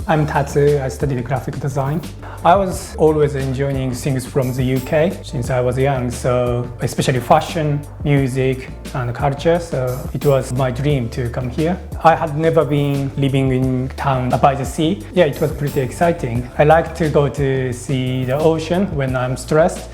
I'm Tatsu. I studied graphic design. I was always enjoying things from the UK since I was young, so especially fashion, music, and culture, so it was my dream to come here. I had never been living in town by the sea. Yeah, it was pretty exciting. I like to go to see the ocean when I'm stressed.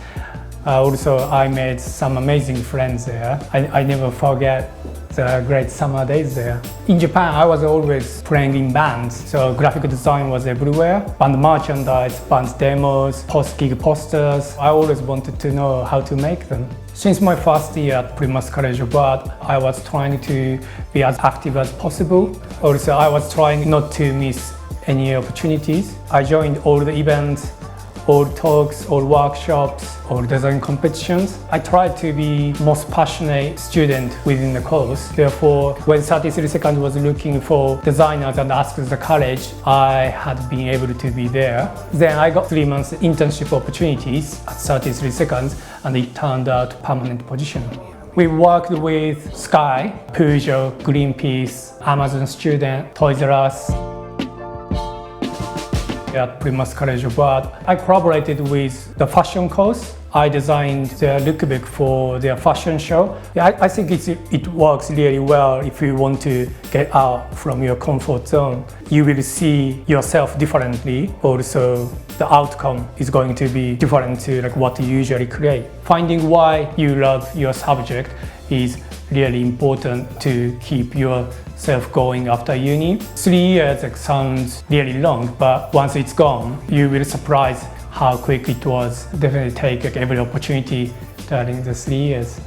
Also, I made some amazing friends there. I never forget the great summer days there. In Japan, I was always playing in bands, so graphic design was everywhere. Band merchandise, band demos, post-gig posters. I always wanted to know how to make them. Since my first year at Plymouth College of Art, I was trying to be as active as possible. Also, I was trying not to miss any opportunities. I joined all the events, all talks, all workshops, all design competitions. I tried to be most passionate student within the course. Therefore, when 33 Seconds was looking for designers and asked the college, I had been able to be there. Then I got 3 months internship opportunities at 33 Seconds, and it turned out permanent position. We worked with Sky, Peugeot, Greenpeace, Amazon Student, Toys R Us. At Plymouth College of Art, I collaborated with the fashion course. I designed their lookbook for their fashion show. I think it works really well if you want to get out from your comfort zone. You will see yourself differently. Also, the outcome is going to be different to what you usually create. Finding why you love your subject is really important to keep yourself going after uni. 3 years sounds really long, but once it's gone, you will surprise how quick it was. Definitely take every opportunity during the 3 years.